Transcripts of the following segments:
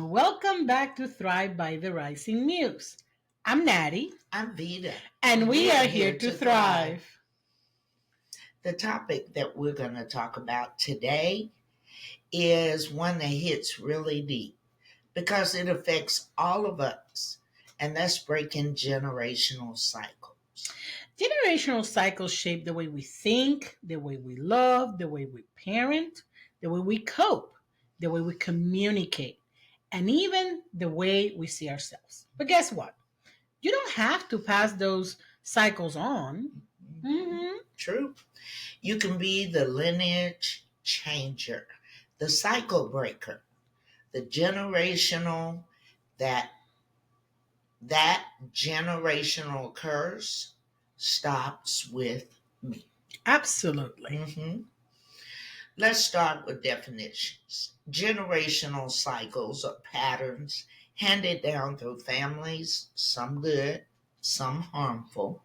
Welcome back to Thrive by the Rising Muse. I'm Natty. I'm Vida. And we are here to thrive. The topic that we're going to talk about today is one that hits really deep because it affects all of us, and that's breaking generational cycles. Generational cycles shape the way we think, the way we love, the way we parent, the way we cope, the way we communicate, and even the way we see ourselves. But guess what? You don't have to pass those cycles on. True. You can be the lineage changer, the cycle breaker, the generational that generational curse stops with me. Absolutely. Let's start with definitions. Generational cycles are patterns handed down through families, some good, some harmful.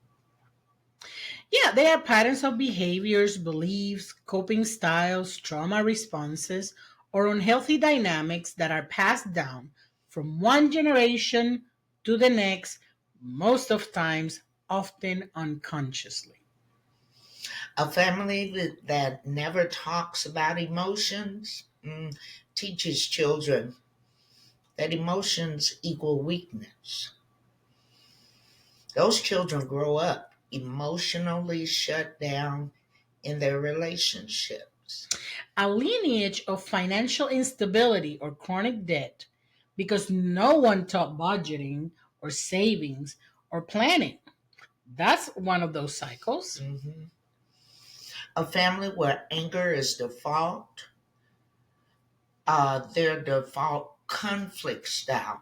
Yeah, they are patterns of behaviors, beliefs, coping styles, trauma responses, or unhealthy dynamics that are passed down from one generation to the next, most of times, often unconsciously. A family that never talks about emotions teaches children that emotions equal weakness. Those children grow up emotionally shut down in their relationships. A lineage of financial instability or chronic debt because no one taught budgeting or savings or planning. That's one of those cycles. A family where anger is default, their default conflict style.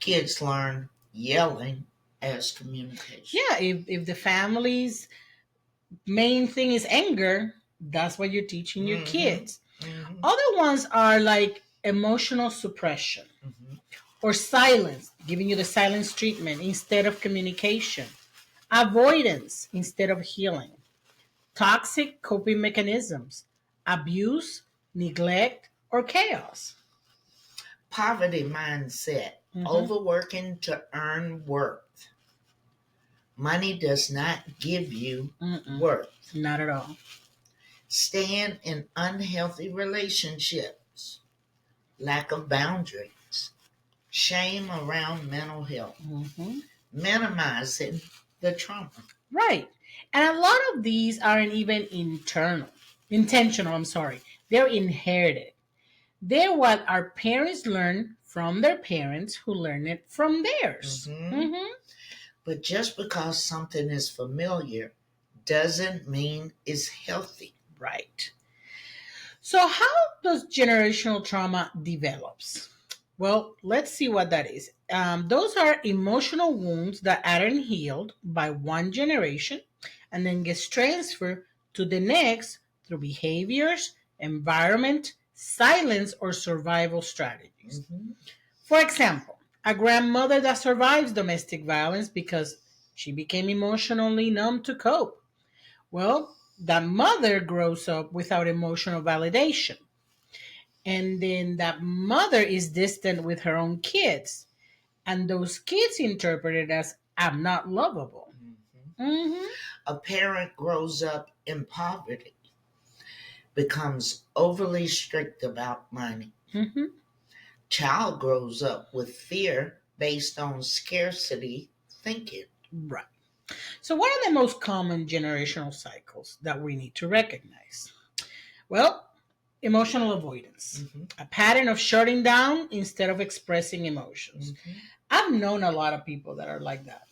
Kids learn yelling as communication. Yeah, if the family's main thing is anger, that's what you're teaching your kids. Other ones are like emotional suppression or silence, giving you the silence treatment instead of communication, avoidance instead of healing, toxic coping mechanisms, abuse, neglect, or chaos. Poverty mindset, overworking to earn worth. Money does not give you worth. Not at all. Staying in unhealthy relationships, lack of boundaries, shame around mental health, minimizing the trauma. Right. And a lot of these aren't even intentional, They're inherited. They're what our parents learn from their parents who learn it from theirs. But just because something is familiar doesn't mean it's healthy. Right. So how does generational trauma develops? Well, let's see what that is. Those are emotional wounds that aren't healed by one generation and then gets transferred to the next through behaviors, environment, silence, or survival strategies. For example, a grandmother that survives domestic violence because she became emotionally numb to cope. Well, that mother grows up without emotional validation. And then that mother is distant with her own kids. And those kids interpret it as, I'm not lovable. A parent grows up in poverty, becomes overly strict about money. Child grows up with fear based on scarcity thinking. Right. So, what are the most common generational cycles that we need to recognize? Well, emotional avoidance, a pattern of shutting down instead of expressing emotions. I've known a lot of people that are like that.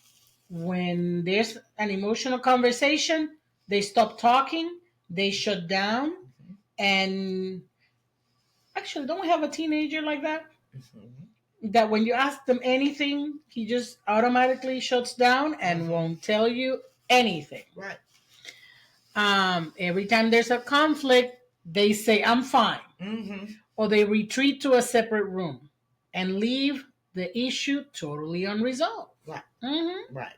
When there's an emotional conversation, they stop talking, they shut down, and actually, don't we have a teenager like that? That when you ask them anything, he just automatically shuts down and won't tell you anything. Right. Every time there's a conflict, they say, I'm fine. Or they retreat to a separate room and leave the issue totally unresolved. Right. Right.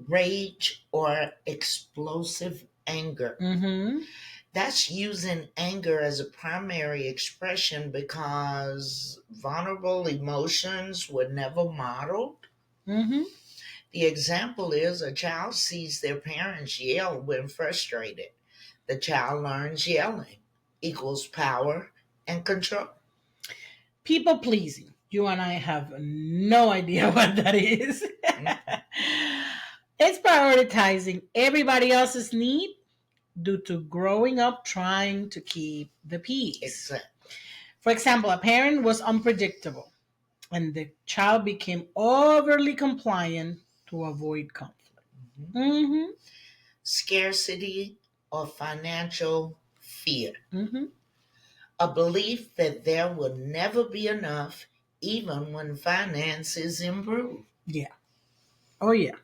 Rage or explosive anger. That's using anger as a primary expression because vulnerable emotions were never modeled. Mm-hmm. The example is a child sees their parents yell when frustrated. The child learns yelling equals power and control. People pleasing. You and I have no idea what that is. It's prioritizing everybody else's need due to growing up trying to keep the peace. Exactly. For example, a parent was unpredictable and the child became overly compliant to avoid conflict. Mhm. Mm-hmm. Scarcity or financial fear. Mm-hmm. A belief that there will never be enough even when finances improve. Yeah. Oh, yeah.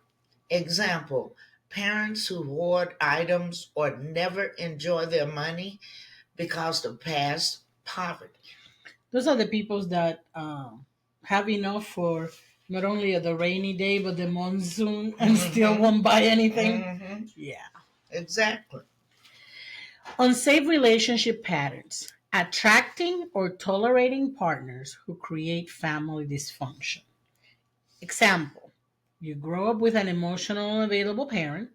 Example, parents who hoard items or never enjoy their money because of past poverty. Those are the peoples that have enough for not only the rainy day but the monsoon and still Mm-hmm. won't buy anything. Mm-hmm. Yeah. Exactly. Unsafe relationship patterns. Attracting or tolerating partners who create family dysfunction. Example, you grow up with an emotional unavailable parent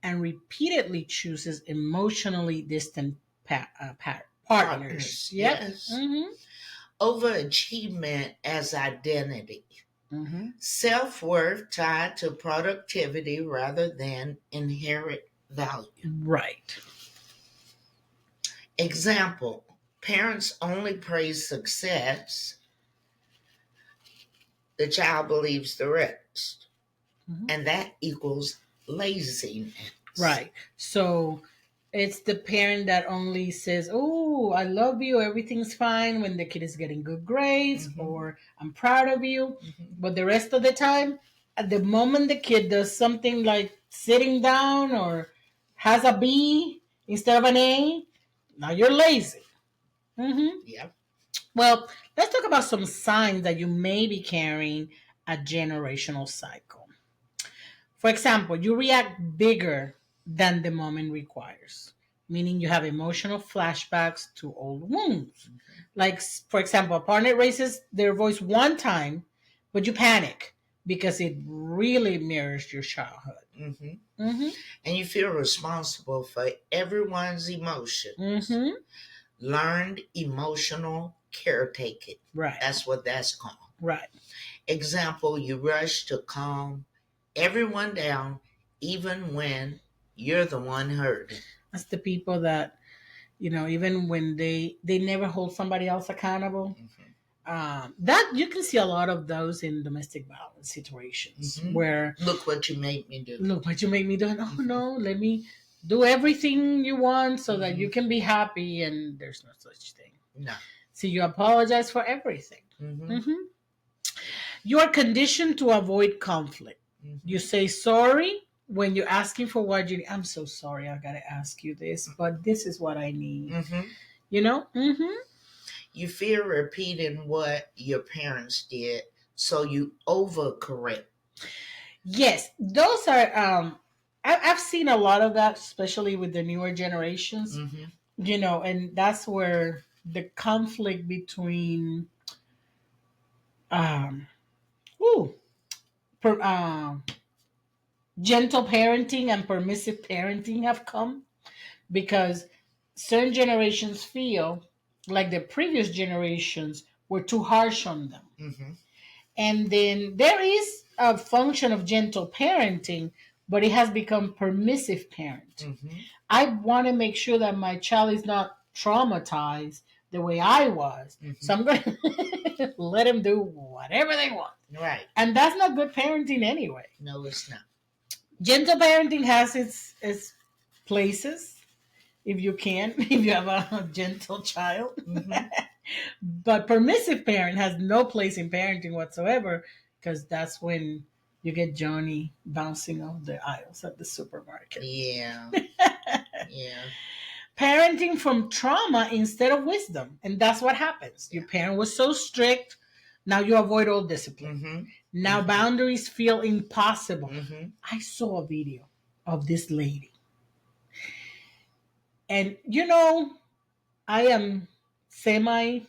and repeatedly chooses emotionally distant partners. Partners, Yep. yes. Mm-hmm. Overachievement as identity. Mm-hmm. Self worth tied to productivity rather than inherent value. Right. Example, parents only praise success, the child believes the rest, Mm-hmm. and that equals laziness. Right. So it's the parent that only says, "Oh, I love you. Everything's fine," when the kid is getting good grades, Mm-hmm. or "I'm proud of you." Mm-hmm. But the rest of the time, at the moment the kid does something like sitting down or has a B instead of an A, now you're lazy. Hmm. Yep. Well, let's talk about some signs that you may be carrying a generational cycle. For example, you react bigger than the moment requires, meaning you have emotional flashbacks to old wounds. Like, for example, a partner raises their voice one time, but you panic because it really mirrors your childhood. Mm-hmm. Mm-hmm. And you feel responsible for everyone's emotions. Mm-hmm. Learned emotional caretaking. Right. That's what that's called. Right. Example, you rush to calm everyone down even when you're the one hurting. That's the people that, even when they never hold somebody else accountable. Mm-hmm. That you can see a lot of those in domestic violence situations Mm-hmm. where, Look what you made me do. look what you make me do. Oh Mm-hmm. no, let me do everything you want so that Mm-hmm. you can be happy, and there's no such thing. No. So you apologize for everything. Mm-hmm. Hmm. You are conditioned to avoid conflict. Mm-hmm. You say sorry when you're asking for what you need. I'm so sorry, I gotta ask you this, but this is what I need. Mm-hmm. You know. Hmm. You fear repeating what your parents did, so you overcorrect. Yes, those are. I've seen a lot of that, especially with the newer generations. Mm-hmm. And that's where the conflict between um, ooh, per, gentle parenting and permissive parenting have come, because certain generations feel like the previous generations were too harsh on them. Mm-hmm. And then there is a function of gentle parenting, but it has become permissive parenting. Mm-hmm. I want to make sure that my child is not traumatized the way I was. Mm-hmm. So I'm going to let them do whatever they want. Right. And that's not good parenting anyway. No, it's not. Gentle parenting has its places, if you can, if you have a gentle child. Mm-hmm. But permissive parent has no place in parenting whatsoever, because that's when you get Johnny bouncing off the aisles at the supermarket. Yeah. Yeah. Parenting from trauma instead of wisdom. And that's what happens. Your parent was so strict, now you avoid all discipline. Mm-hmm. Now Mm-hmm. boundaries feel impossible. Mm-hmm. I saw a video of this lady. And I am semi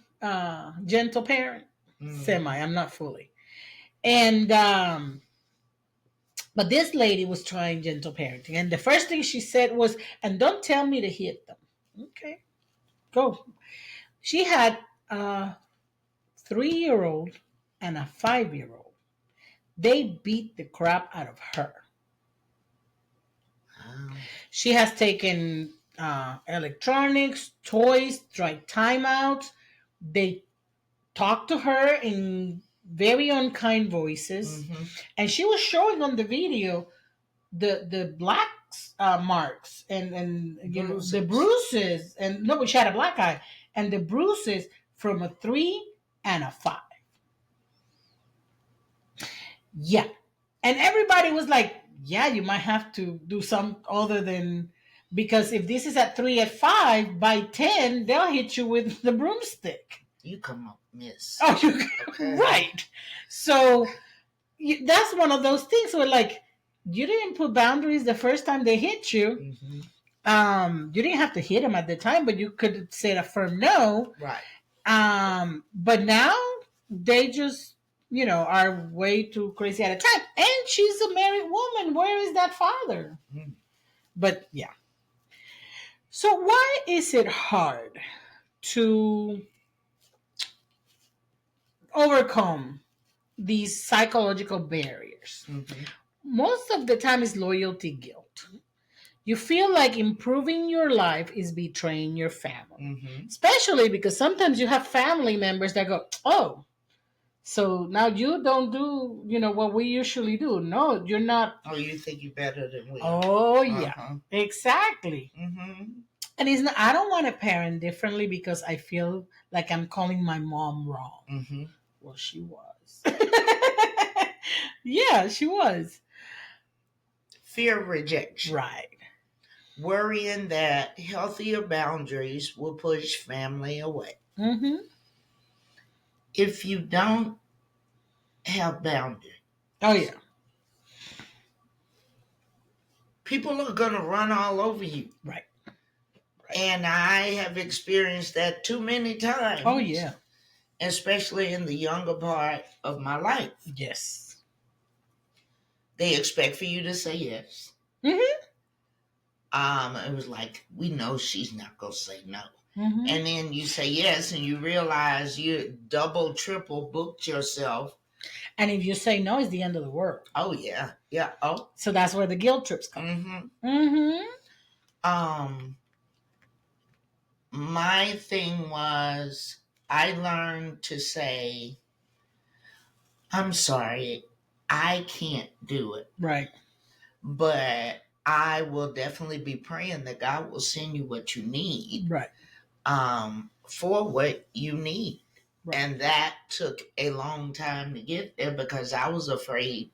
gentle parent. Mm-hmm. Semi, I'm not fully. And but this lady was trying gentle parenting, and the first thing she said was, "And don't tell me to hit them." Okay, go. She had a 3-year old and a 5-year old. They beat the crap out of her. Wow. She has taken electronics, toys, tried timeouts. They talk to her in very unkind voices, Mm-hmm. and she was showing on the video the black marks and the Bruises. bruises, and no, but she had a black eye, and the bruises from a 3 and a 5. Yeah, and everybody was like, "Yeah, you might have to do some other than." Because if this is at 3 at 5, by 10, they'll hit you with the broomstick. You come up miss. Oh, you Okay. right. So that's one of those things where, like, you didn't put boundaries the first time they hit you. Mm-hmm. You didn't have to hit them at the time, but you could say a firm no. Right. But now they just, are way too crazy at a time. And she's a married woman. Where is that father? Mm. But yeah. So why is it hard to overcome these psychological barriers? Mm-hmm. Most of the time is loyalty guilt. You feel like improving your life is betraying your family. Mm-hmm. Especially because sometimes you have family members that go, "Oh, so now you don't do, what we usually do." No, you're not. Oh, you think you're better than we are. Oh, yeah. Uh-huh. Exactly. Mm-hmm. And it's not, I don't want to parent differently because I feel like I'm calling my mom wrong. Mm-hmm. Well, she was. Yeah, she was. Fear of rejection. Right. Worrying that healthier boundaries will push family away. Mm-hmm. If you don't have boundaries, Oh, yeah. people are going to run all over you. Right. And I have experienced that too many times. Oh, yeah. Especially in the younger part of my life. Yes. They expect for you to say yes. Mm-hmm. It was like, we know she's not going to say no. Mm-hmm. And then you say yes and you realize you double, triple booked yourself. And if you say no, it's the end of the world. Oh, yeah. Yeah. Oh. So that's where the guilt trips come. Mm-hmm. Mm-hmm. My thing was I learned to say, "I'm sorry, I can't do it." Right. But I will definitely be praying that God will send you what you need. Right. For what you need. Right. And that took a long time to get there because I was afraid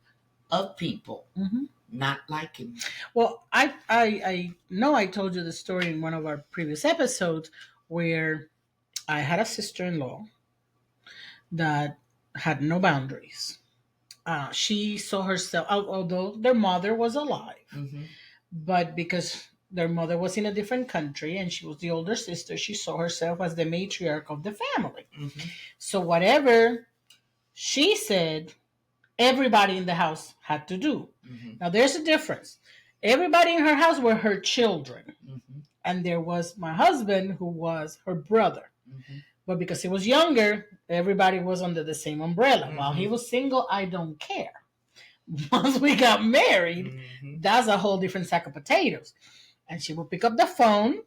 of people Mm-hmm. not liking me. Well, I know I told you the story in one of our previous episodes where I had a sister-in-law that had no boundaries. She saw herself, although their mother was alive, Mm-hmm. but because their mother was in a different country and she was the older sister, she saw herself as the matriarch of the family. Mm-hmm. So whatever she said, everybody in the house had to do. Mm-hmm. Now there's a difference. Everybody in her house were her children. Mm-hmm. And there was my husband who was her brother. Mm-hmm. But because he was younger, everybody was under the same umbrella. Mm-hmm. While he was single, I don't care. Once we got married, Mm-hmm. that's a whole different sack of potatoes. And she would pick up the phone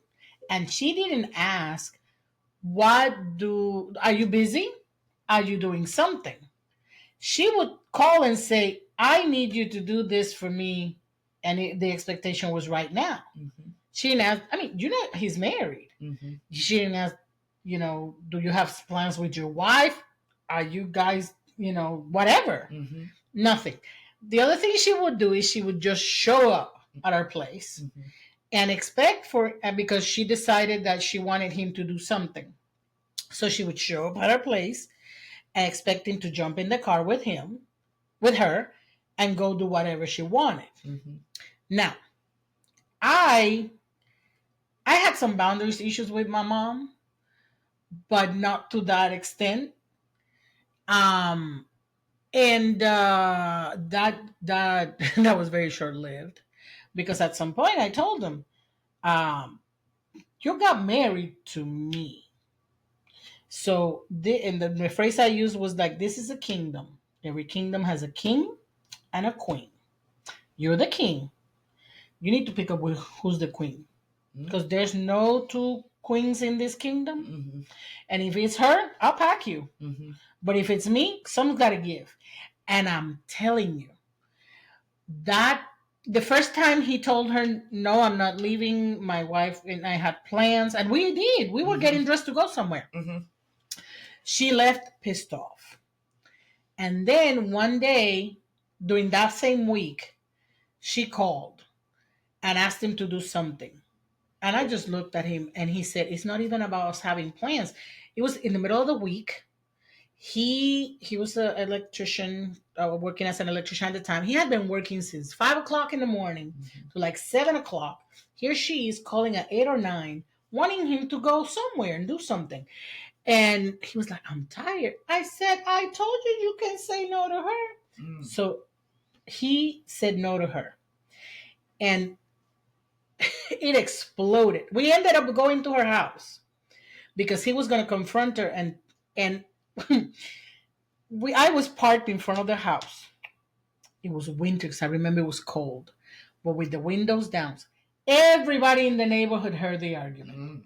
and she didn't ask, are you busy? Are you doing something? She would call and say, "I need you to do this for me." And the expectation was right now. Mm-hmm. She didn't ask, he's married. Mm-hmm. She didn't ask, do you have plans with your wife? Are you guys, whatever? Mm-hmm. Nothing. The other thing she would do is she would just show up at our place Mm-hmm. and because she decided that she wanted him to do something. So she would show up at our place and expect him to jump in the car with her, and go do whatever she wanted. Mm-hmm. Now, I had had some boundaries issues with my mom, but not to that extent. Um, and that that was very short lived, because at some point I told him, um, "You got married to me." So the phrase I used was like, "This is a kingdom. Every kingdom has a king and a queen. You're the king. You need to pick up who's the queen, because there's no two queens in this kingdom. Mm-hmm. And if it's her, I'll pack you. Mm-hmm. But if it's me, someone's got to give." And I'm telling you, that the first time he told her, "No, I'm not leaving. My wife and I had plans," and we did. We were Mm-hmm. getting dressed to go somewhere. Mm-hmm. She left pissed off. And then one day, during that same week, she called and asked him to do something. And I just looked at him and he said, "It's not even about us having plans." It was in the middle of the week. He was an electrician, working as an electrician at the time. He had been working since 5 o'clock in the morning to like 7 o'clock. Here she is calling at 8 or 9, wanting him to go somewhere and do something. And he was like, "I'm tired." I said, "I told you you can say no to her." Mm. So he said no to her. And it exploded. We ended up going to her house because he was going to confront her, and I was parked in front of the house. It was winter because I remember it was cold, but with the windows down. Everybody in the neighborhood heard the argument. Mm.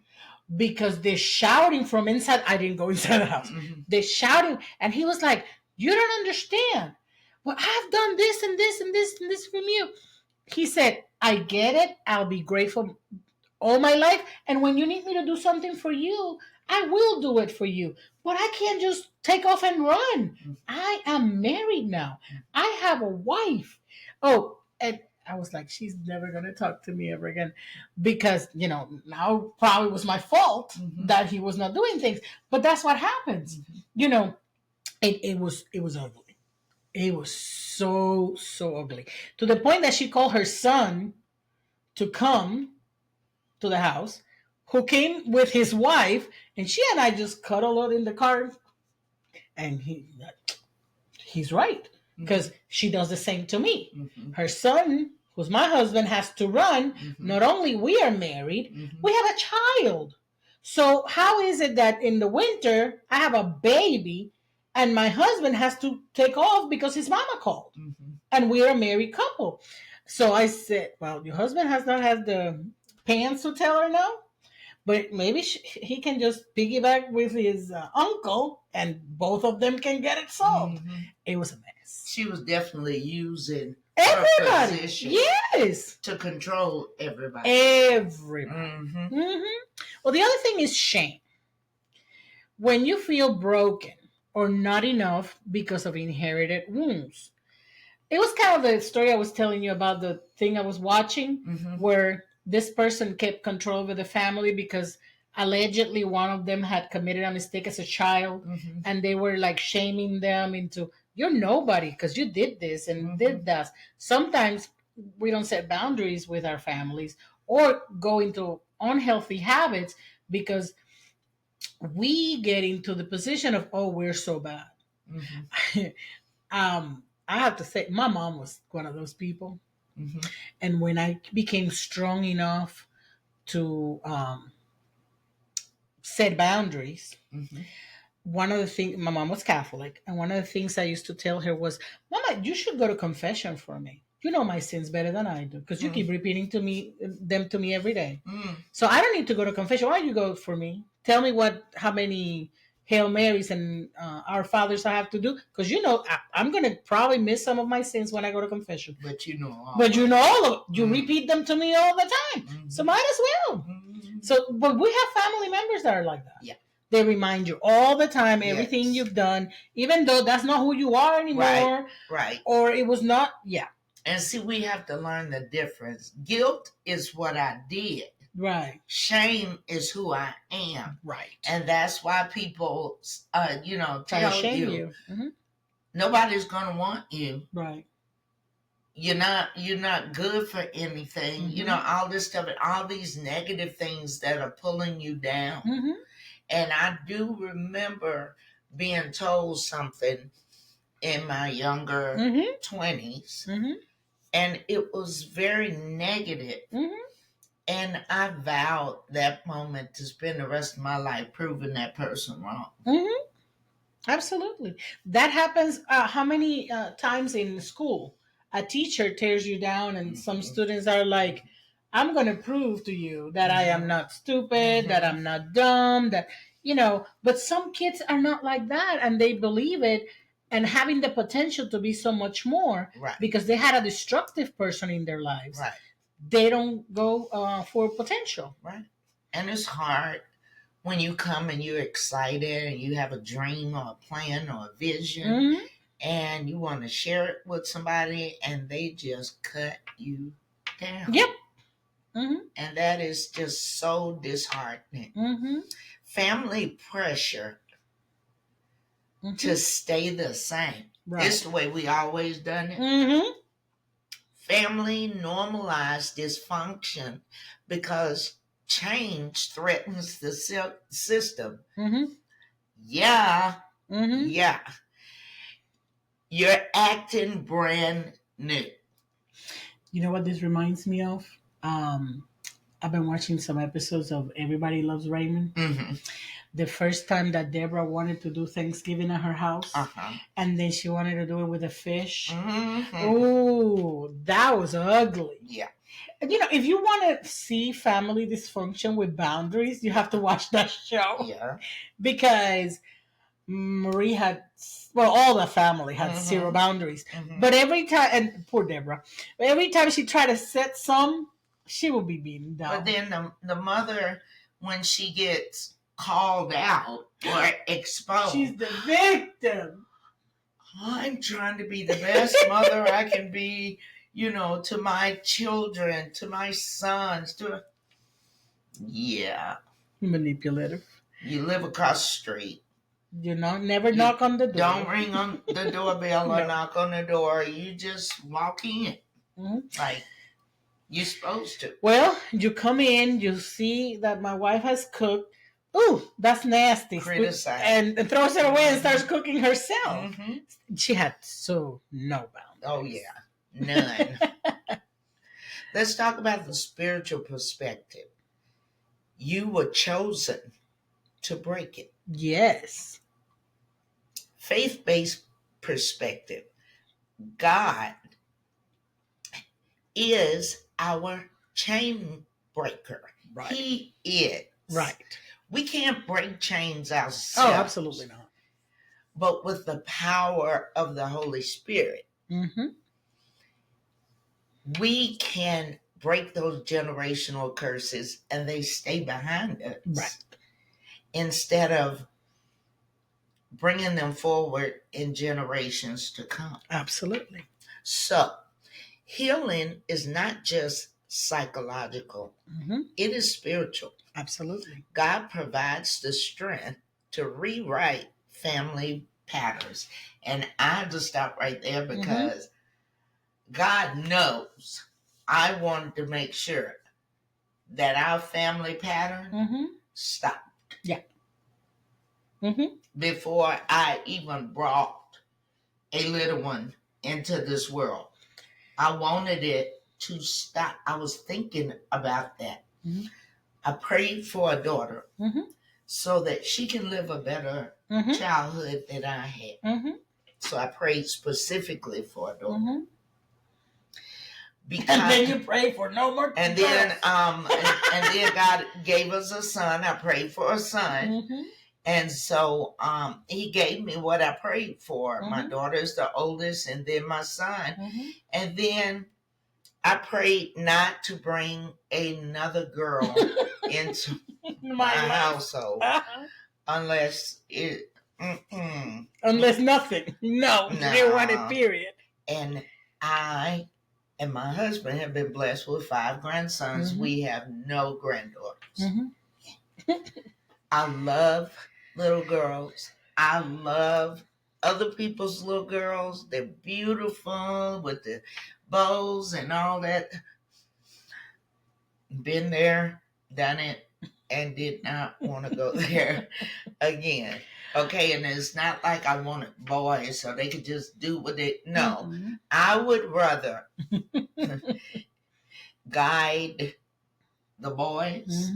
Because they're shouting from inside. I didn't go inside the house. Mm-hmm. They're shouting, and he was like, "You don't understand. Well, I've done this and this and this and this from you." He said, "I get it. I'll be grateful all my life. And when you need me to do something for you, I will do it for you. But I can't just take off and run. I am married now. I have a wife." Oh, and I was like, she's never going to talk to me ever again, because, now probably was my fault that he was not doing things. But that's what happens. It was ugly. It was so, so ugly, to the point that she called her son to come to the house, who came with his wife, and she and I just cuddled in the car. And he's right, because she does the same to me. Mm-hmm. Her son, who's my husband, has to run. Mm-hmm. Not only we are married, we have a child. So how is it that in the winter I have a baby and my husband has to take off because his mama called, and we're a married couple? So I said, "Well, your husband has not had the pants to tell her no, but maybe he can just piggyback with his uncle, and both of them can get it solved." It was a mess. She was definitely using everybody. Her position, yes, to control everybody. Everybody. Well, the other thing is shame. When you feel broken or not enough because of inherited wounds. It was kind of the story I was telling you about, the thing I was watching, where this person kept control over the family because allegedly one of them had committed a mistake as a child, and they were like shaming them into, "You're nobody because you did this and did that." Sometimes we don't set boundaries with our families or go into unhealthy habits because we get into the position of, "Oh, we're so bad." I have to say, my mom was one of those people. And when I became strong enough to set boundaries, one of the things, my mom was Catholic, and one of the things I used to tell her was, "Mama, you should go to confession for me. You know my sins better than I do, because you keep repeating them to me every day. So I don't need to go to confession. Why don't you go for me? Tell me how many Hail Marys and Our Fathers I have to do, because I'm going to probably miss some of my sins when I go to confession. But you know all. But you know all of it. You repeat them to me all the time. So might as well." So, but we have family members that are like that. Yeah. They remind you all the time everything you've done, even though that's not who you are anymore. Right. Or it was not. Yeah. And see, we have to learn the difference. Guilt is what I did. Right. Shame is who I am. Right. And that's why people, tell you. Nobody's going to want you. Right. you're not good for anything. All this stuff and all these negative things that are pulling you down. Mm-hmm. And I do remember being told something in my younger Mm-hmm. 20s, Mm-hmm. and it was very negative. Mm-hmm. And I vowed that moment to spend the rest of my life proving that person wrong. Mm-hmm. Absolutely. That happens how many times in school? A teacher tears you down, and some Mhm. students are like, I'm going to prove to you that I am not stupid, that Mhm. I'm not dumb, but some kids are not like that, and they believe it and having the potential to be so much more Right. because they had a destructive person in their lives. Right. They don't go for potential. Right. And it's hard when you come and you're excited and you have a dream or a plan or a vision Mm-hmm. and you want to share it with somebody and they just cut you down. Yep. Mm-hmm. And that is just so disheartening. Mm-hmm. Family pressure Mm-hmm. to stay the same. Right. It's the way we always done it. Mm-hmm. Family normalize dysfunction because change threatens the system. Mm-hmm. Yeah, Mm-hmm. yeah. You're acting brand new. You know what this reminds me of? I've been watching some episodes of Everybody Loves Raymond. Mm-hmm. The first time that Deborah wanted to do Thanksgiving at her house, and then she wanted to do it with a fish. Mm-hmm. Oh, that was ugly. Yeah. If you want to see family dysfunction with boundaries, you have to watch that show. Yeah. Because Marie had, all the family had zero boundaries. Mm-hmm. But every time, and poor Deborah, every time she tried to set some, she will be beaten down. But then the mother, when she gets called out or exposed, she's the victim. I'm trying to be the best mother I can be, to my children, to my sons, yeah. Manipulative. You live across the street. Never knock on the door. Don't ring on the doorbell or No. knock on the door. You just walk in. Mm-hmm. Like you're supposed to. Well, you come in, you see that my wife has cooked. Ooh, that's nasty. Criticize. And throws it away and starts cooking herself. Mm-hmm. She had no boundaries. Oh, yeah. None. Let's talk about the spiritual perspective. You were chosen to break it. Yes. Faith-based perspective. God is our chain breaker. Right. He is. Right. We can't break chains ourselves. Oh, absolutely not. But with the power of the Holy Spirit, we can break those generational curses and they stay behind us. Right. Instead of bringing them forward in generations to come. Absolutely. So, healing is not just psychological. It is spiritual. Absolutely. God provides the strength to rewrite family patterns. And I have to stop right there because God knows I wanted to make sure that our family pattern stopped. Yeah. Before I even brought a little one into this world. I wanted it to stop. I was thinking about that. I prayed for a daughter so that she can live a better childhood than I had. So I prayed specifically for a daughter. Because, and then you pray for no more. And then, and then God gave us a son. I prayed for a son. And so he gave me what I prayed for. My daughter is the oldest, and then my son. And then I prayed not to bring another girl into my household unless it... Unless nothing. No. They want it, period. And I and my husband have been blessed with 5 grandsons. We have no granddaughters. I love little girls. I love other people's little girls. They're beautiful with the bows and all that. Been there, done it, and did not want to go there again. Okay, and it's not like I wanted boys so they could just do what they. No, I would rather guide the boys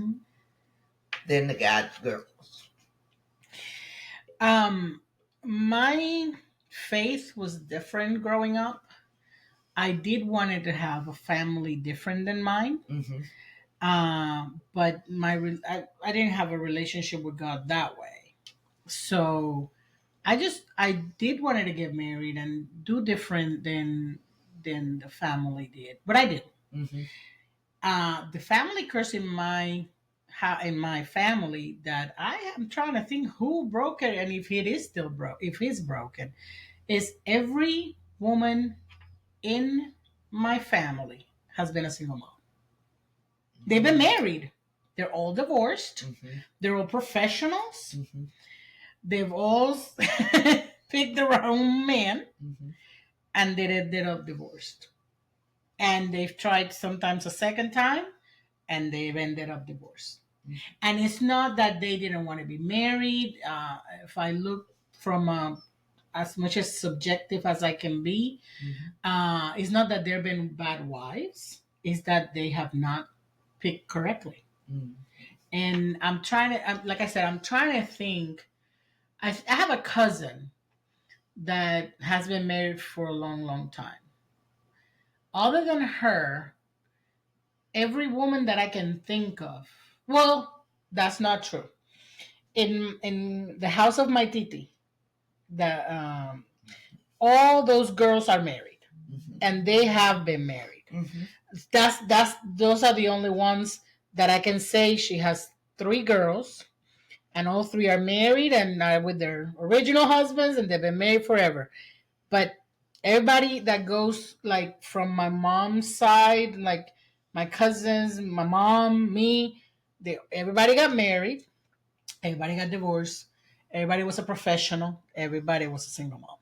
than to guide the girls. My faith was different growing up. I did wanted to have a family different than mine. But I didn't have a relationship with God that way. So I did wanted to get married and do different than the family did, but I did. The family curse in my family that I am trying to think who broke it and if it is still if it's broken, is every woman in my family has been a single mom. They've been married. They're all divorced. They're all professionals. They've all picked their own man, and they ended up divorced. And they've tried sometimes a second time, and they've ended up divorced. And it's not that they didn't want to be married. If I look from as much as subjective as I can be, it's not that they've been bad wives. It's that they have not picked correctly. And I'm trying to, like I said, I'm trying to think. I have a cousin that has been married for a long, long time. Other than her, every woman that I can think of, well, that's not true. In the house of my titi, all those girls are married, and they have been married. Those are the only ones that I can say. She has 3 girls, and all 3 are married and are with their original husbands, and they've been married forever. But everybody that goes like from my mom's side, like my cousins, my mom, me, everybody got married, everybody got divorced, everybody was a professional, everybody was a single mom.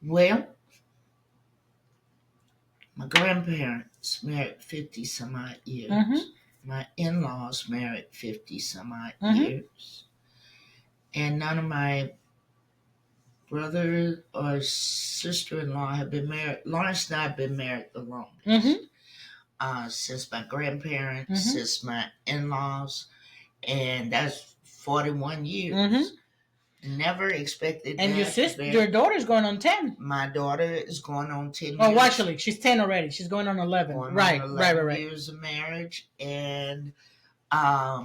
Well, my grandparents married 50 some odd years. My in-laws married 50 some odd years. And none of my brother or sister-in-law have been married. Lawrence and I have been married the longest. Since my grandparents, since my in-laws, and that's 41 years. Never expected and that. And your daughter's going on 10. My daughter is going on 10 years. Oh, actually, she's 10 already. She's going on 11. Going right, on 11 right. years of marriage. And my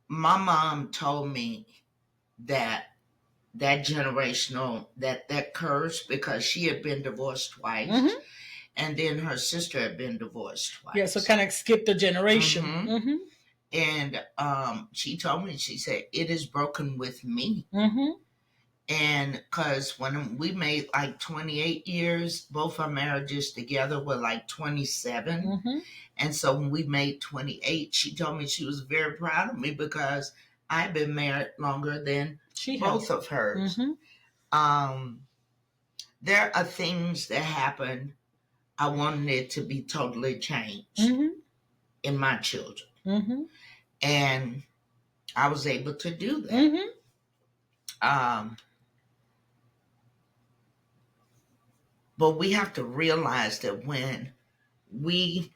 mom told me that generational, that curse, because she had been divorced twice. And then her sister had been divorced twice. Yeah, so kind of skipped a generation. And she told me, she said, it is broken with me. And because when we made like 28 years, both our marriages together were like 27. And so when we made 28, she told me she was very proud of me because I've been married longer than both of hers. There are things that happen. I wanted it to be totally changed in my children. And I was able to do that. But we have to realize that when we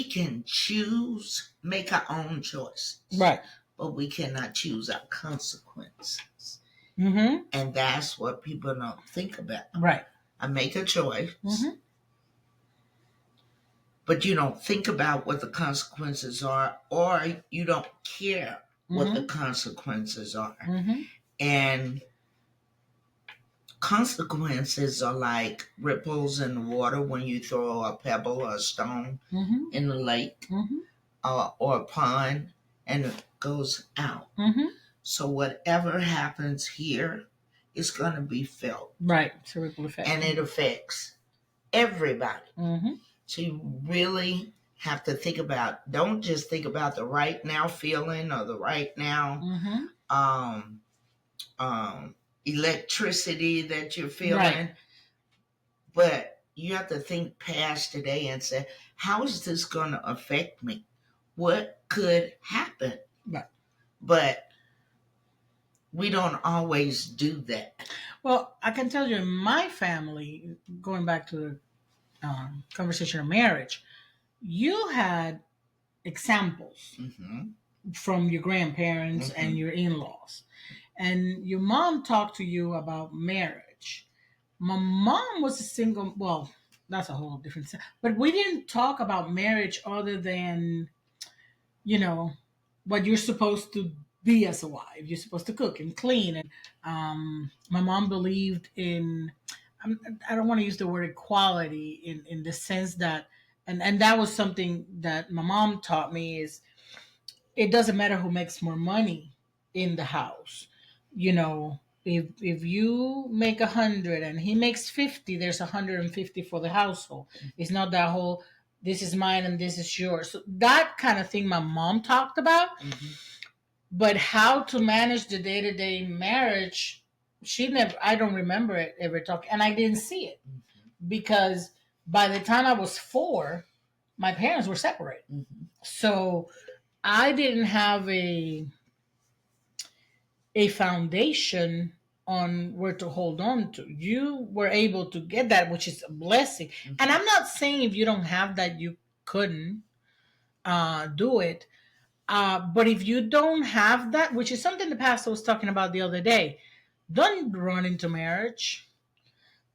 can choose, make our own choices. Right. But we cannot choose our consequences. And that's what people don't think about. Right. I make a choice. But you don't think about what the consequences are, or you don't care what the consequences are. And consequences are like ripples in the water when you throw a pebble or a stone in the lake or a pond, and it goes out. So whatever happens here is going to be felt. Right. It's a ripple effect. And it affects everybody. So you really have to think about, don't just think about the right now feeling or the right now electricity that you're feeling. Right. But you have to think past today and say, how is this going to affect me? What could happen? Right. But we don't always do that. Well, I can tell you in my family, going back to the conversation of marriage, you had examples Mm-hmm. from your grandparents and Mm-hmm. your in-laws, and your mom talked to you about marriage. My mom was a single. Well, that's a whole different. But we didn't talk about marriage other than, you know, what you're supposed to be as a wife. You're supposed to cook and clean. And my mom believed in. I don't want to use the word equality in the sense that, and that was something that my mom taught me is it doesn't matter who makes more money in the house. You know, if you make 100 and he makes 50, there's 150 for the household. It's not that whole this is mine and this is yours. So that kind of thing my mom talked about. Mm-hmm. But how to manage the day to day marriage, she never. I don't remember it ever talking, and I didn't see it because by the time I was 4, my parents were separated. Mm-hmm. So I didn't have a foundation on where to hold on to. You were able to get that, which is a blessing. Mm-hmm. And I'm not saying if you don't have that, you couldn't do it. But if you don't have that, which is something the pastor was talking about the other day, don't run into marriage.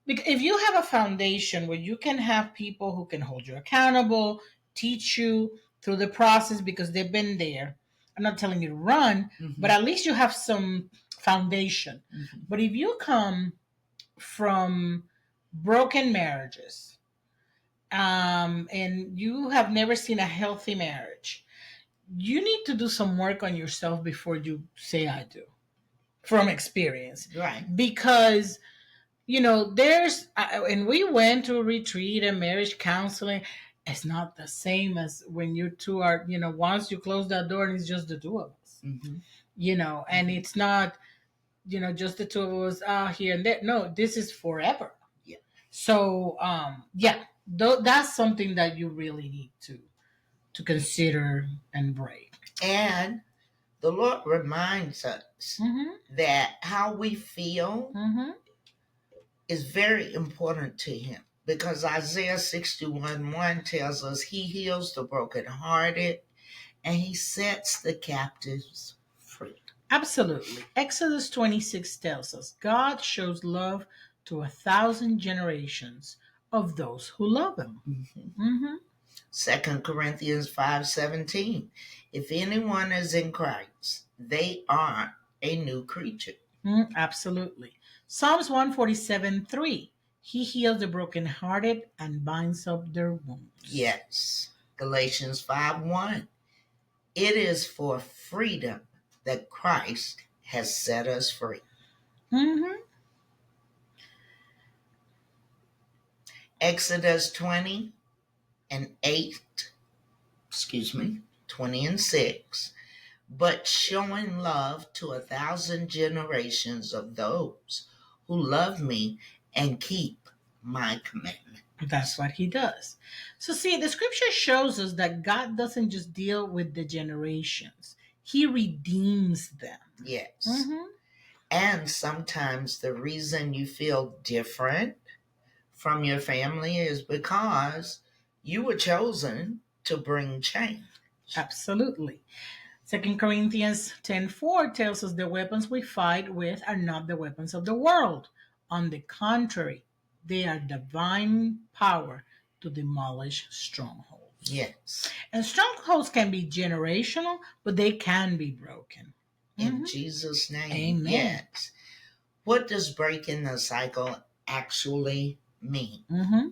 Because if you have a foundation where you can have people who can hold you accountable, teach you through the process because they've been there. I'm not telling you to run, Mm-hmm. but at least you have some foundation. Mm-hmm. But if you come from broken marriages, and you have never seen a healthy marriage, you need to do some work on yourself before you say I do, from experience. Right. Because there's and we went to a retreat and marriage counseling. It's not the same as when you two are, once you close that door and it's just the two of us. Mm-hmm. And it's not, just the two of us here and there. No, this is forever. Yeah. So yeah, that's something that you really need to consider and break. And the Lord reminds us Mm-hmm. that how we feel Mm-hmm. is very important to Him. Because Isaiah 61:1 tells us He heals the brokenhearted and He sets the captives free. Absolutely. Exodus 26 tells us God shows love to 1,000 generations of those who love Him. Mm-hmm. Mm-hmm. 2 Corinthians 5:17. If anyone is in Christ, they are a new creature. Absolutely. Psalms 147:3. He heals the brokenhearted and binds up their wounds. Yes. Galatians 5:1. It is for freedom that Christ has set us free. Mm-hmm. Exodus 20 and 8, 20 and 6. But showing love to 1,000 generations of those who love me and keep my commandment. That's what He does. So, see, the scripture shows us that God doesn't just deal with the generations, He redeems them. Yes. Mm-hmm. And sometimes the reason you feel different from your family is because you were chosen to bring change. Absolutely. 2 Corinthians 10:4 tells us the weapons we fight with are not the weapons of the world. On the contrary, they are divine power to demolish strongholds. Yes. And strongholds can be generational, but they can be broken. In Jesus' name. Amen. Yes. What does breaking the cycle actually mean? Mm-hmm.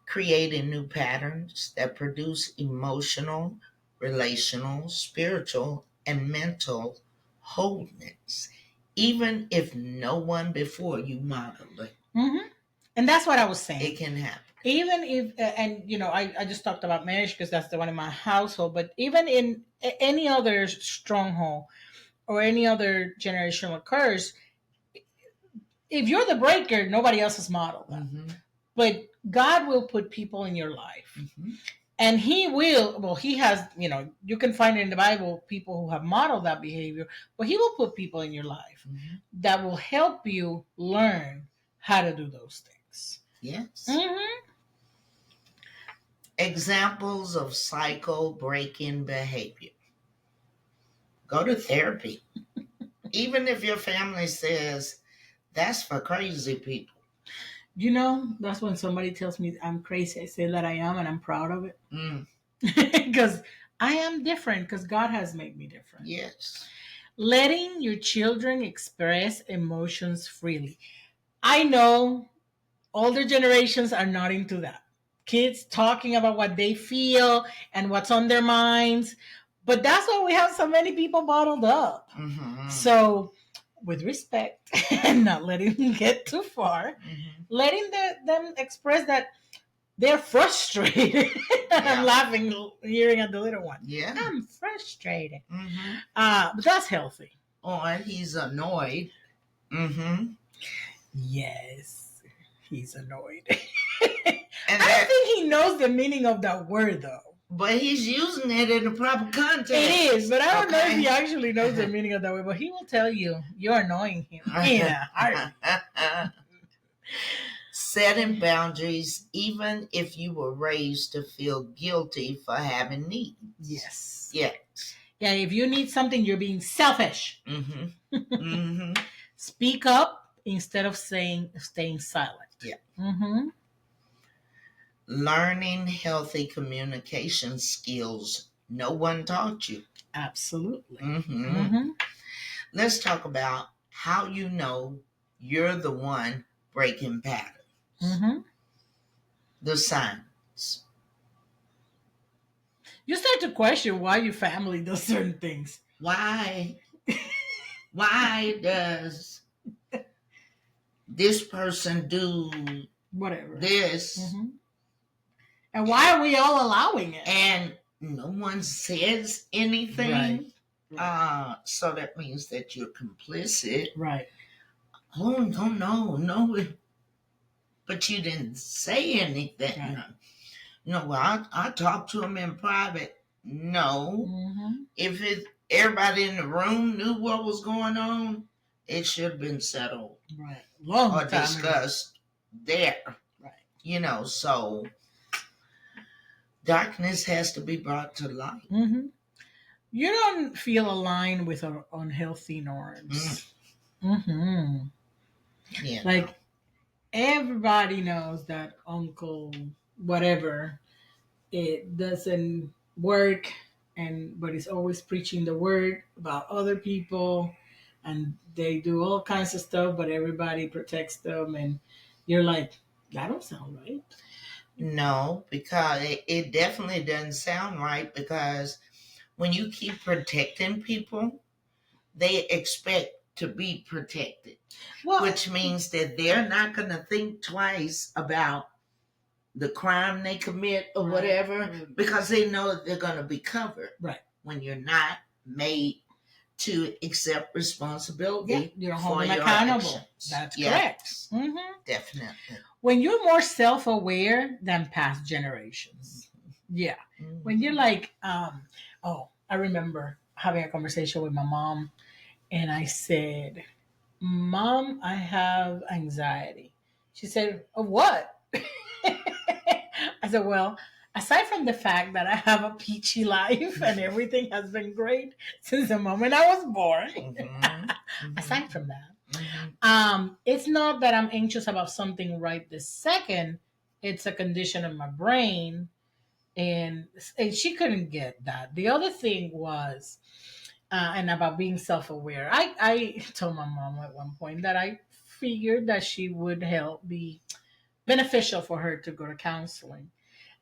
Creating new patterns that produce emotional, relational, spiritual, and mental wholeness, even if no one before you modeled it. Mm-hmm. And that's what I was saying. It can happen. Even if, and I just talked about marriage because that's the one in my household, but even in any other stronghold or any other generational curse, if you're the breaker, nobody else has modeled that. Mm-hmm. But God will put people in your life. Mm-hmm. And he will, well, he has, you can find in the Bible people who have modeled that behavior, but he will put people in your life Mm-hmm. that will help you learn how to do those things. Yes. Mm-hmm. Examples of cycle breaking behavior. Go to therapy. Even if your family says that's for crazy people. That's when somebody tells me I'm crazy. I say that I am, and I'm proud of it. Mm. Because I am different, because God has made me different. Yes. Letting your children express emotions freely. I know older generations are not into that. Kids talking about what they feel and what's on their minds. But that's why we have so many people bottled up. Mm-hmm. So, with respect and not letting them get too far, Mm-hmm. letting them express that they're frustrated. Yeah. I'm laughing hearing at the little one. Yeah. I'm frustrated. Mm-hmm. But that's healthy. Or he's annoyed. Mm-hmm. Yes, he's annoyed. And I don't think he knows the meaning of that word, though. But he's using it in the proper context. It is, but I don't know if he actually knows the meaning of that word. But he will tell you you're annoying him. Setting boundaries, even if you were raised to feel guilty for having needs. Yes. Yes. Yeah, if you need something, you're being selfish. Mm-hmm. Mm-hmm. Speak up instead of staying silent. Yeah. Mm-hmm. Learning healthy communication skills no one taught you. Absolutely. Mm-hmm. Mm-hmm. Let's talk about how you know you're the one breaking patterns. Mm-hmm. The signs. You start to question why your family does certain things. Why does this person do whatever this? Mm-hmm. And why are we all allowing it? And no one says anything. Right. So that means that you're complicit. Right. Oh, no. But you didn't say anything. Right. No, well, I talked to him in private. No. Mm-hmm. If everybody in the room knew what was going on, it should have been settled. Right. Long or time discussed there. Right. So darkness has to be brought to light. Mm-hmm. You don't feel aligned with our unhealthy norms. Mm-hmm. Yeah. Like everybody knows that uncle whatever, it doesn't work, but he's always preaching the word about other people, and they do all kinds of stuff, but everybody protects them, and you're like, that don't sound right. No, because it definitely doesn't sound right, because when you keep protecting people, they expect to be protected, which means that they're not going to think twice about the crime they commit or whatever, because they know that they're going to be covered. Right. When you're not made to accept responsibility, you don't for hold them your accountable. actions. That's correct. Mm-hmm. Definitely. When you're more self-aware than past generations. Yeah. Mm-hmm. When you're like, I remember having a conversation with my mom, and I said, Mom, I have anxiety. She said, of what? I said, well, aside from the fact that I have a peachy life and everything has been great since the moment I was born, mm-hmm. Aside from that, mm-hmm. It's not that I'm anxious about something right this second. It's a condition of my brain. And she couldn't get that. The other thing was, and about being self-aware, I told my mom at one point that I figured that she would be beneficial for her to go to counseling.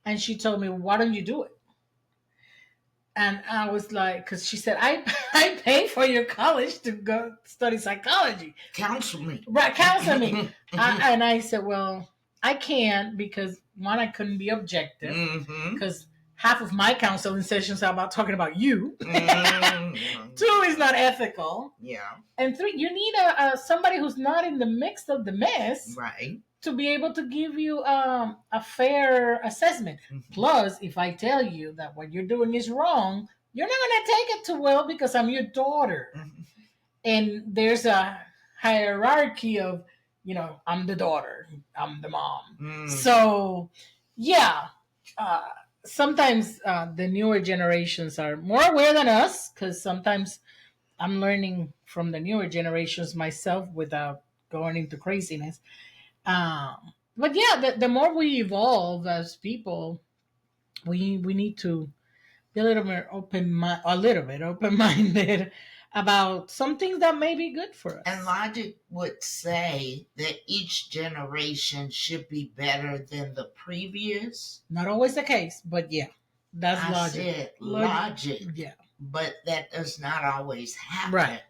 And she told me, why don't you do it? And I was like, because she said, I pay for your college to go study psychology. Counsel me. Right, counsel me. And I said, well, I can't, because one, I couldn't be objective, because half of my counseling sessions are about talking about you. Mm-hmm. 2, is not ethical. Yeah. And 3, you need somebody who's not in the mix of the mess. Right. to be able to give you a fair assessment. Mhm. Plus, if I tell you that what you're doing is wrong, you're not going to take it too well because I'm your daughter. Mhm. And there's a hierarchy of, I'm the daughter, I'm the mom. Mm. So, yeah, uh, sometimes the newer generations are more aware than us because sometimes I'm learning from the newer generations myself without going into craziness. But yeah, the more we evolve as people, we need to be a little more a little bit open minded about some things that may be good for And us. logic would say that each generation should be better than the previous. Not always the case, but yeah, that's I logic. said Logic, logic, yeah, but that does not always right. happen.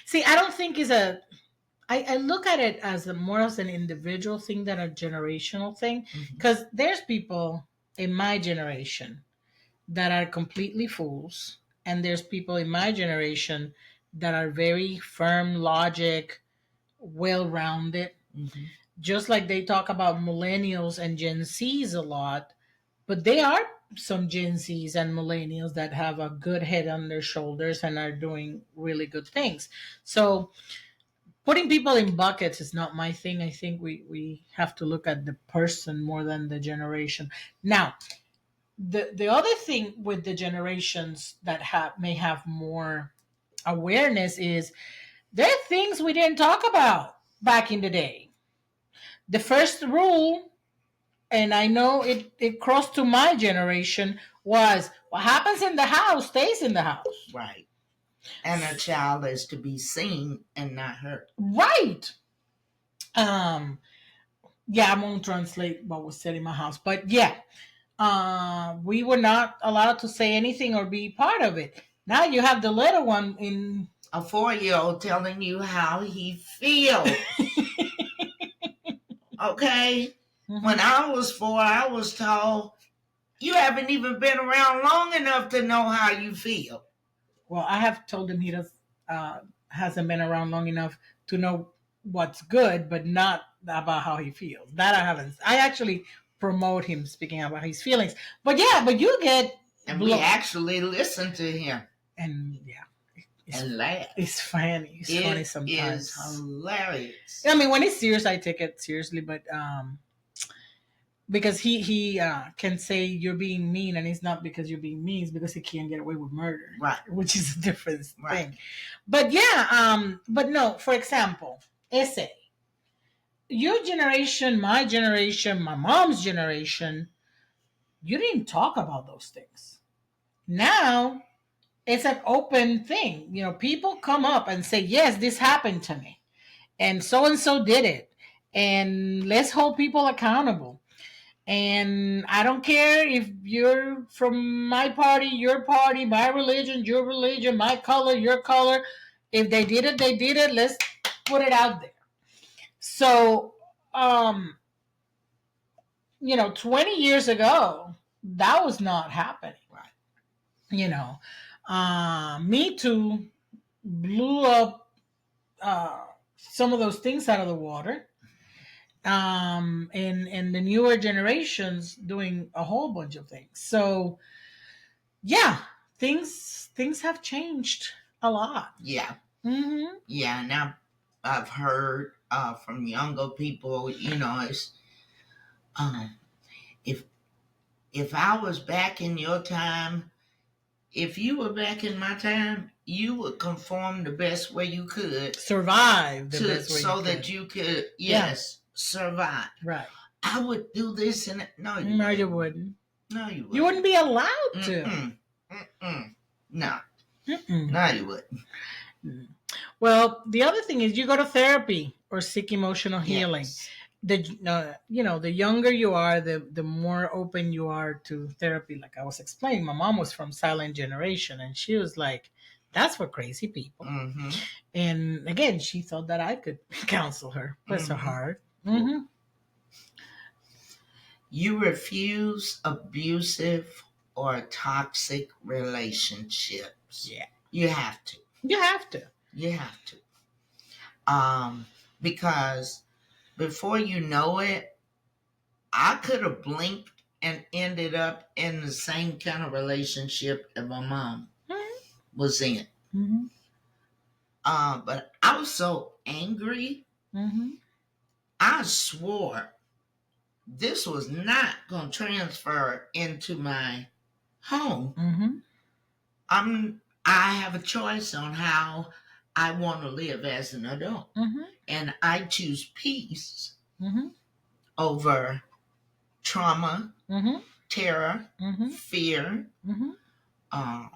See, I don't think is a. I look at it as more as an individual thing than a generational thing, Mhm. because there's people in my generation that are completely fools, and there's people in my generation that are very firm, logic, well rounded. Mhm. Just like they talk about millennials and Gen Zs a lot, but they are some Gen Zs and millennials that have a good head on their shoulders and are doing really good things. So putting people in buckets is not my thing. I think we have to look at the person more than the generation. Now, the other thing with the generations that may have more awareness is there are things we didn't talk about back in the day. The first rule, and I know it crossed to my generation, was what happens in the house stays in the house. Right. And a child is to be seen and not heard. Right. Um, yeah, I won't translate what was said in my house, but yeah, we were not allowed to say anything or be part of it. Now you have the little one in. A 4-year-old telling you how he feels. Okay? When Mhm. I was 4, I was told, you haven't even been around long enough to know how you feel. Well, I have told him he hasn't been around long enough to know what's good, but not about how he feels. That I haven't. I actually promote him speaking about his feelings. But yeah, but you get And we blown. actually listened to him And yeah, it's and laughed. it's funny. It's funny It sometimes. is hilarious. I mean, when it's serious, I take it seriously, but because he can say you're being mean, and it's not because you're being mean, it's because he can't get away with murder, Right. which is a different Right. thing. But yeah, but no, for example, essay. Your generation, my generation, my mom's generation, you didn't talk about those things. Now it's an open thing. People come up and say, yes, this happened to me. And so did it. And let's hold people accountable. And I don't care if you're from my party, my religion, your religion, my color, your color. If they did it, they did it. Let's put it out there. So, 20 years ago, that was not happening. Right. Me Too blew up some of those things out of the water. And the newer generations doing a whole bunch of things. So yeah, things have changed a lot. Yeah. Mm-hmm. Yeah. Now I've heard from younger people, it's um, if if I was back in your time, if you were back in my time, you would conform the best way you could Survive the to best way so you that could. you could Yeah. survive. Right. I would do this and no, you No, wouldn't. you wouldn't. No, you wouldn't. You wouldn't be allowed to. Mm-mm. Mm-mm. No, Mm-mm. no, you wouldn't. Well, the other thing is you go to therapy or seek emotional healing. Yes. The younger you are, the more open you are to therapy. Like I was explaining, my mom was from silent generation, and she was like, "That's for crazy people." Mm-hmm. And again, she thought that I could counsel her. Bless her Mm-hmm. heart. Mm-hmm. You refuse abusive or toxic relationships. Yeah, You have to. you have to. You have to. Because Before you know it, I could have blinked and ended up in the same kind of relationship that my mom was in. Mm-hmm. But I was so angry, Mm-hmm. I swore this was not going to transfer into my home. Mm-hmm. I have a choice on how I want to live as an adult, Mm-hmm. and I choose peace Mm-hmm. over trauma, Mm-hmm. terror, Mm-hmm. fear, Mm-hmm. um,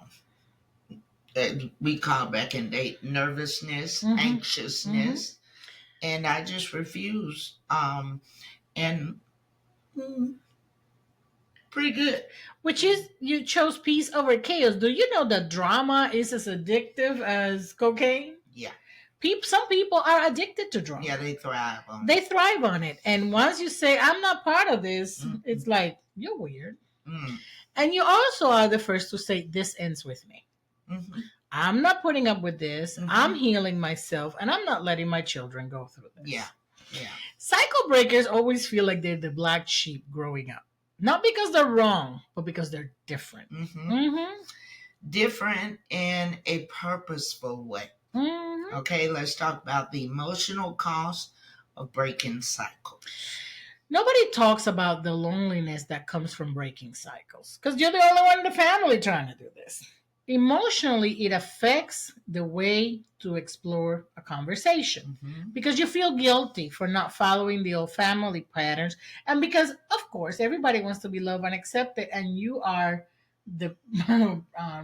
that we call back in date nervousness, Mm-hmm. Mm-hmm. anxiousness, and I just refuse. And mm, pretty good. Which is you chose peace over chaos. Do you know that drama is as addictive as cocaine? Yeah, Some people are addicted to drama. yeah, they thrive on They it. thrive on it. And once you say, I'm not part of this, Mm, it's like, you're weird. mm, And you also are the first to say, this ends with me. mm-hmm, I'm not putting up with this. I'm mm-hmm. healing myself and I'm not letting my children go through Yeah, this. yeah. Cycle breakers always feel like they're the black sheep growing up. Not because they're wrong, but because they're different. Mm-hmm. Mm-hmm. Different in a purposeful way. Mm-hmm. Okay, let's talk about the emotional cost of breaking cycles. Nobody talks about the loneliness that comes from breaking cycles because you're the only one in the family trying to do this. Emotionally, it affects the way to explore a conversation Mm-hmm. because you feel guilty for not following the old family patterns, and because, of course, everybody wants to be loved and accepted, and you are the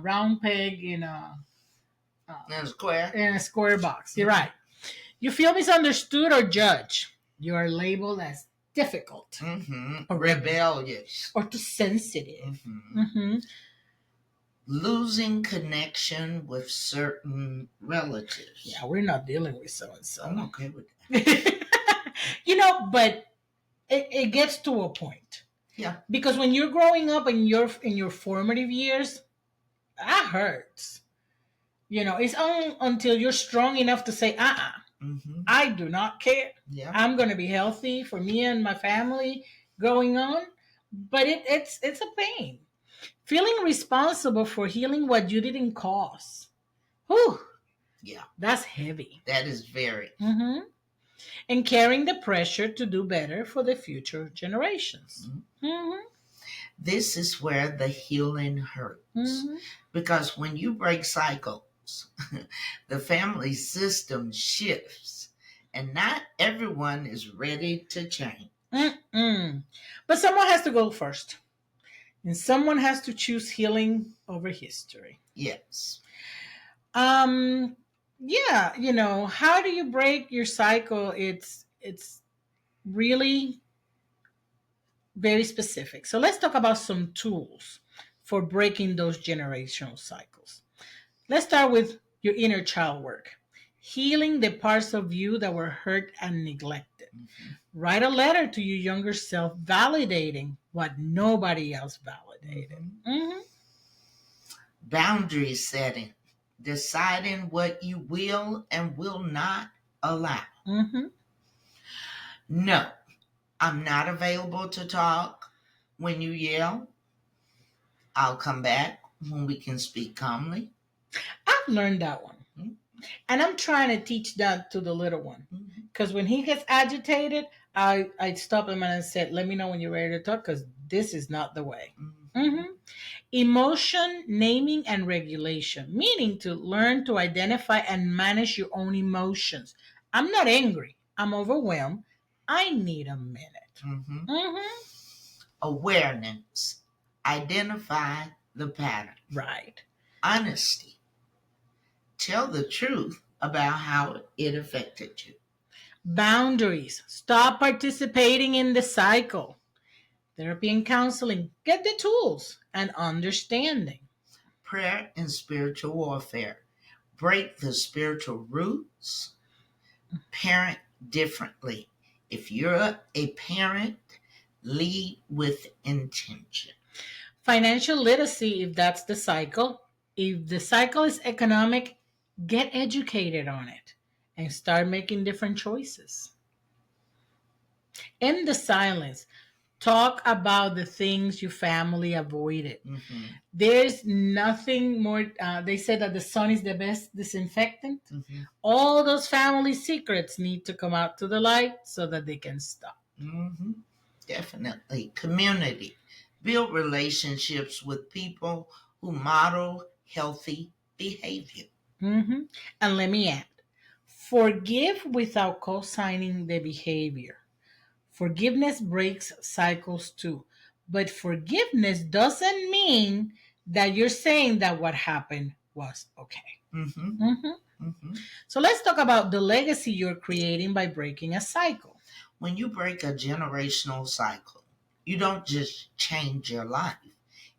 round peg And square. in a square box. You're right. You feel misunderstood or judged. You are labeled as difficult Mm-hmm. or Rebellious. or too sensitive. Mm-hmm. Mm-hmm. Losing connection with certain relatives. Yeah, we're not dealing with so and I'm so. okay with that. But it gets to a point. Yeah. Because when you're growing up and you're in your formative years, that hurts. It's until you're strong enough to say, Mm-hmm. I do not care. Yeah. I'm going to be healthy for me and my family going on. But it's a pain. Feeling responsible for healing what you didn't cause. Whew, Yeah. that's heavy. That is very. Mm-hmm. And carrying the pressure to do better for the future generations. Mm-hmm. Mm-hmm. This is where the healing hurts. Mm-hmm. Because when you break cycles, the family system shifts, and not everyone is ready to change. Mm-mm. But someone has to go first, and someone has to choose healing over history. Yes. Um, yeah, how do you break your cycle? It's really very specific. So let's talk about some tools for breaking those generational cycles. Let's start with your inner child work. Healing the parts of you that were hurt and neglected. Mm-hmm. Write a letter to your younger self validating what nobody else validated. Mm-hmm. Mm-hmm. Boundary setting, deciding what you will and will not allow. Mm-hmm. No, I'm not available to talk when you yell. I'll come back when we can speak calmly. I've learned that one. Mm-hmm. And I'm trying to teach that to the little one. Because when he gets agitated, I stop him and I said, let me know when you're ready to talk because this is not the way. Mm-hmm. Mm-hmm. Emotion, naming, and regulation, meaning to learn to identify and manage your own emotions. I'm not angry. I'm overwhelmed. I need a minute. Mm-hmm. Mm-hmm. Awareness, identify the pattern. Right. Honesty, tell the truth about how it affected you. Boundaries, stop participating in the cycle. Therapy and counseling, get the tools and understanding. Prayer and spiritual warfare, break the spiritual roots. Parent differently. If you're a parent, lead with intention. Financial literacy, if that's the cycle. If the cycle is economic, get educated on it and start making different choices. In the silence, talk about the things your family avoided. Mm-hmm. There's nothing more. They said that the sun is the best disinfectant. Mm-hmm. All those family secrets need to come out to the light so that they can stop. Mm-hmm. Definitely. Community. Build relationships with people who model healthy behavior. hmm And let me add, forgive without co signing the behavior. Forgiveness breaks cycles too. But forgiveness doesn't mean that you're saying that what happened was okay. Mm-hmm. Mhm. Mm-hmm. So let's talk about the legacy you're creating by breaking a cycle. When you break a generational cycle, you don't just change your life,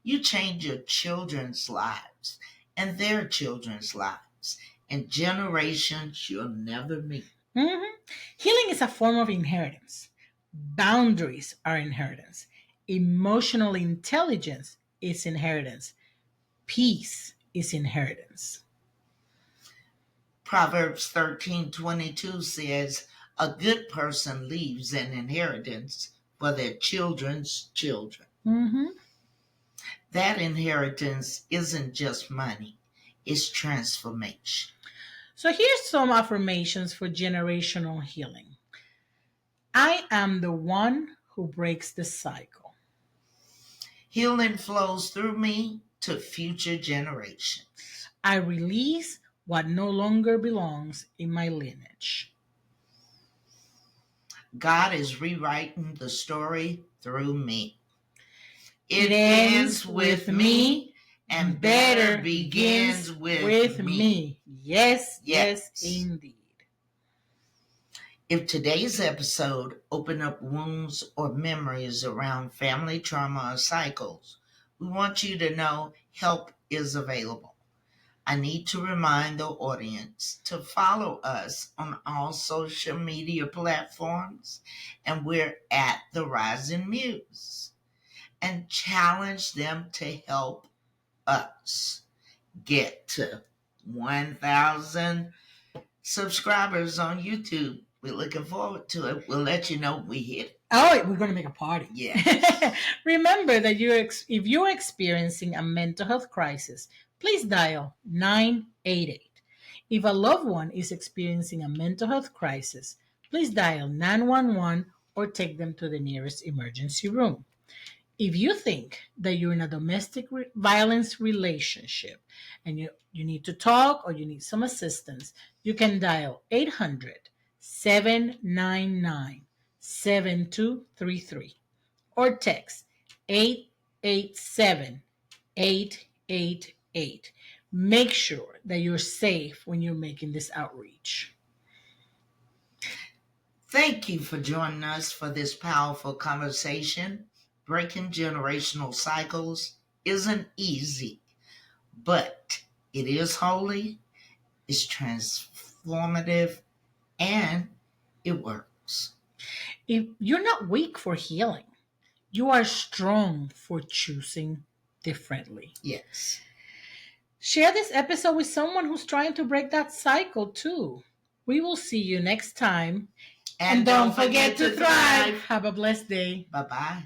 you change your children's lives and their children's lives and generations you'll never meet. Mhm. Healing is a form of inheritance. Boundaries are inheritance. Emotional intelligence is inheritance. Peace is inheritance. Proverbs 13:22 says, a good person leaves an inheritance for their children's children. Mhm. That inheritance isn't just money, it's transformation. So here's some affirmations for generational healing. I am the one who breaks the cycle. Healing flows through me to future generations. I release what no longer belongs in my lineage. God is rewriting the story through me. It It ends ends with with me me and better better begins begins with with me. me. Yes, yes, Yes. indeed. If today's episode opened up wounds or memories around family trauma or cycles, we want you to know help is available. I need to remind the audience to follow us on all social media platforms, and we're at The Rising Muse, and challenge them to help us get to 1,000 subscribers on YouTube. We're looking forward to it. We'll let you know we hit it. Oh, we're going to make a party. Yes. Remember that if you're experiencing a mental health crisis, please dial 988. If a loved one is experiencing a mental health crisis, please dial 911 or take them to the nearest emergency room. If you think that you're in a domestic violence relationship and you need to talk or you need some assistance, you can dial 800-799-7233 or text 887-888. Make sure that you're safe when you're making this outreach. Thank you for joining us for this powerful conversation. Breaking generational cycles isn't easy, but it is holy, it's transformative, and it works. If you're not weak for healing, you are strong for choosing differently. Yes. Share this episode with someone who's trying to break that cycle too. We will see you next time. And Don't forget to thrive. Have a blessed day. Bye bye.